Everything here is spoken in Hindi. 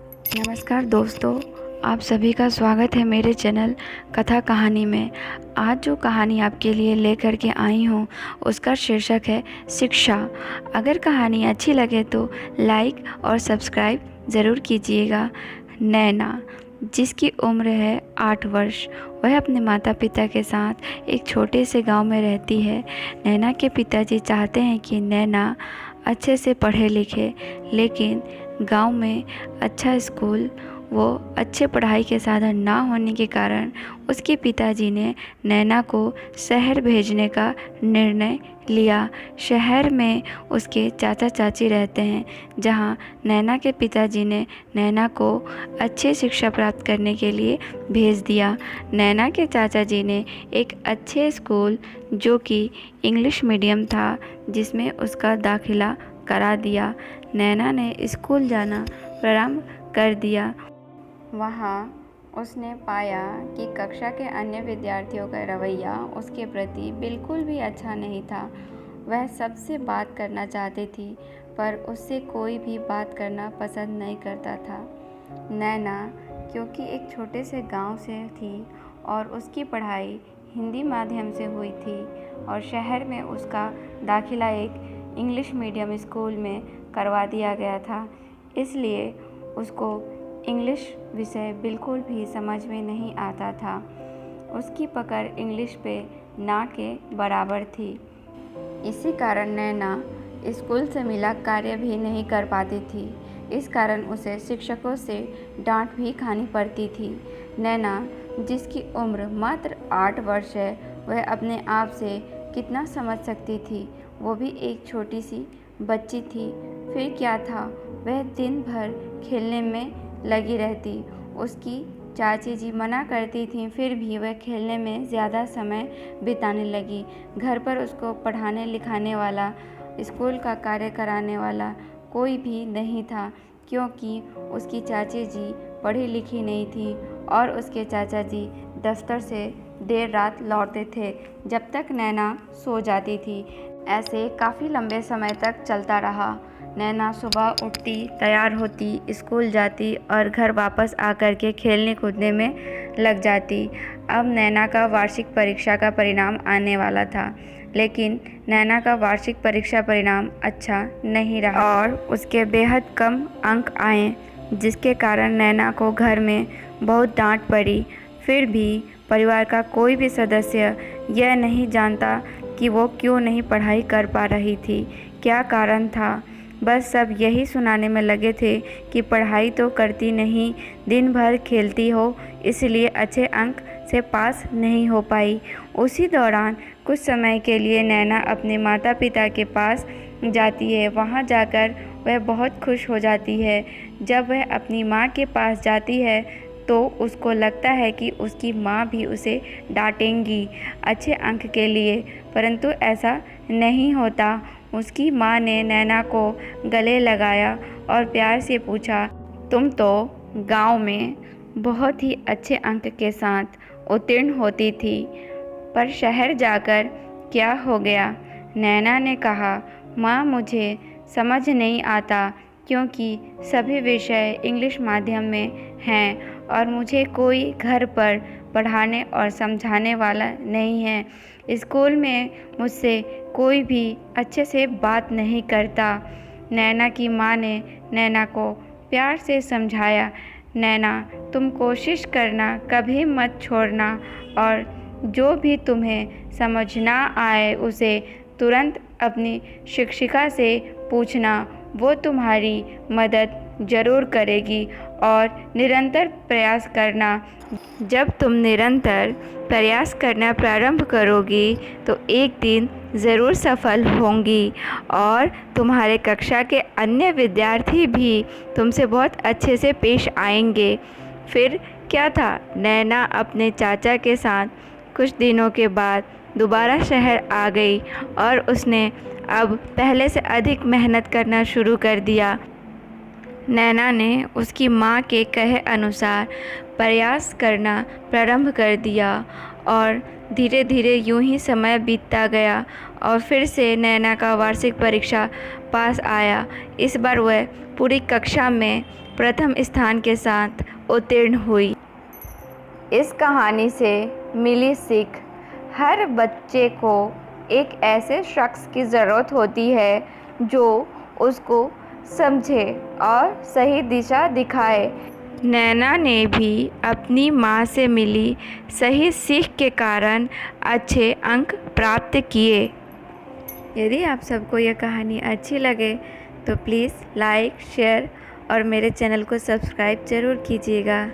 नमस्कार दोस्तों, आप सभी का स्वागत है मेरे चैनल कथा कहानी में। आज जो कहानी आपके लिए लेकर के आई हूँ उसका शीर्षक है शिक्षा। अगर कहानी अच्छी लगे तो लाइक और सब्सक्राइब ज़रूर कीजिएगा। नैना, जिसकी उम्र है 8 वर्ष, वह अपने माता पिता के साथ एक छोटे से गांव में रहती है। नैना के पिताजी चाहते हैं कि नैना अच्छे से पढ़े लिखे, लेकिन गांव में अच्छा स्कूल वो अच्छे पढ़ाई के साधन ना होने के कारण उसके पिताजी ने नैना को शहर भेजने का निर्णय लिया। शहर में उसके चाचा चाची रहते हैं, जहां नैना के पिताजी ने नैना को अच्छी शिक्षा प्राप्त करने के लिए भेज दिया। नैना के चाचा जी ने एक अच्छे स्कूल जो कि इंग्लिश मीडियम था, जिसमें उसका दाखिला करा दिया। नैना ने स्कूल जाना प्रारंभ कर दिया। वहाँ उसने पाया कि कक्षा के अन्य विद्यार्थियों का रवैया उसके प्रति बिल्कुल भी अच्छा नहीं था। वह सबसे बात करना चाहती थी, पर उससे कोई भी बात करना पसंद नहीं करता था। नैना क्योंकि एक छोटे से गांव से थी और उसकी पढ़ाई हिंदी माध्यम से हुई थी और शहर में उसका दाखिला एक इंग्लिश मीडियम स्कूल में करवा दिया गया था, इसलिए उसको इंग्लिश विषय बिल्कुल भी समझ में नहीं आता था। उसकी पकड़ इंग्लिश पे ना के बराबर थी। इसी कारण नैना स्कूल से मिला कार्य भी नहीं कर पाती थी। इस कारण उसे शिक्षकों से डांट भी खानी पड़ती थी। नैना, जिसकी उम्र मात्र 8 वर्ष है, वह अपने आप से कितना समझ सकती थी। वो भी एक छोटी सी बच्ची थी। फिर क्या था, वह दिन भर खेलने में लगी रहती। उसकी चाची जी मना करती थीं, फिर भी वह खेलने में ज़्यादा समय बिताने लगी। घर पर उसको पढ़ाने लिखाने वाला, स्कूल का कार्य कराने वाला कोई भी नहीं था, क्योंकि उसकी चाची जी पढ़ी लिखी नहीं थी और उसके चाचा जी दफ्तर से देर रात लौटते थे, जब तक नैना सो जाती थी। ऐसे काफ़ी लंबे समय तक चलता रहा। नैना सुबह उठती, तैयार होती, स्कूल जाती और घर वापस आकर के खेलने कूदने में लग जाती। अब नैना का वार्षिक परीक्षा का परिणाम आने वाला था, लेकिन नैना का वार्षिक परीक्षा परिणाम अच्छा नहीं रहा और उसके बेहद कम अंक आए, जिसके कारण नैना को घर में बहुत डांट पड़ी। फिर भी परिवार का कोई भी सदस्य यह नहीं जानता कि वो क्यों नहीं पढ़ाई कर पा रही थी, क्या कारण था। बस सब यही सुनाने में लगे थे कि पढ़ाई तो करती नहीं, दिन भर खेलती हो, इसलिए अच्छे अंक से पास नहीं हो पाई। उसी दौरान कुछ समय के लिए नैना अपने माता पिता के पास जाती है। वहाँ जाकर वह बहुत खुश हो जाती है। जब वह अपनी माँ के पास जाती है तो उसको लगता है कि उसकी माँ भी उसे डांटेंगी अच्छे अंक के लिए, परंतु ऐसा नहीं होता। उसकी माँ ने नैना को गले लगाया और प्यार से पूछा, तुम तो गांव में बहुत ही अच्छे अंक के साथ उत्तीर्ण होती थी, पर शहर जाकर क्या हो गया? नैना ने कहा, माँ, मुझे समझ नहीं आता, क्योंकि सभी विषय इंग्लिश माध्यम में हैं और मुझे कोई घर पर पढ़ाने और समझाने वाला नहीं है। स्कूल में मुझसे कोई भी अच्छे से बात नहीं करता। नैना की माँ ने नैना को प्यार से समझाया, नैना, तुम कोशिश करना, कभी मत छोड़ना और जो भी तुम्हें समझ ना आए उसे तुरंत अपनी शिक्षिका से पूछना, वो तुम्हारी मदद ज़रूर करेगी और निरंतर प्रयास करना। जब तुम निरंतर प्रयास करना प्रारंभ करोगी तो एक दिन ज़रूर सफल होंगी और तुम्हारे कक्षा के अन्य विद्यार्थी भी तुमसे बहुत अच्छे से पेश आएंगे। फिर क्या था, नैना अपने चाचा के साथ कुछ दिनों के बाद दोबारा शहर आ गई और उसने अब पहले से अधिक मेहनत करना शुरू कर दिया। नैना ने उसकी माँ के कहे अनुसार प्रयास करना प्रारंभ कर दिया और धीरे धीरे यूं ही समय बीतता गया और फिर से नैना का वार्षिक परीक्षा पास आया। इस बार वह पूरी कक्षा में प्रथम स्थान के साथ उत्तीर्ण हुई। इस कहानी से मिली सीख, हर बच्चे को एक ऐसे शख्स की ज़रूरत होती है जो उसको समझे और सही दिशा दिखाए। नैना ने भी अपनी माँ से मिली सही सीख के कारण अच्छे अंक प्राप्त किए। यदि आप सबको यह कहानी अच्छी लगे तो प्लीज़ लाइक, शेयर और मेरे चैनल को सब्सक्राइब ज़रूर कीजिएगा।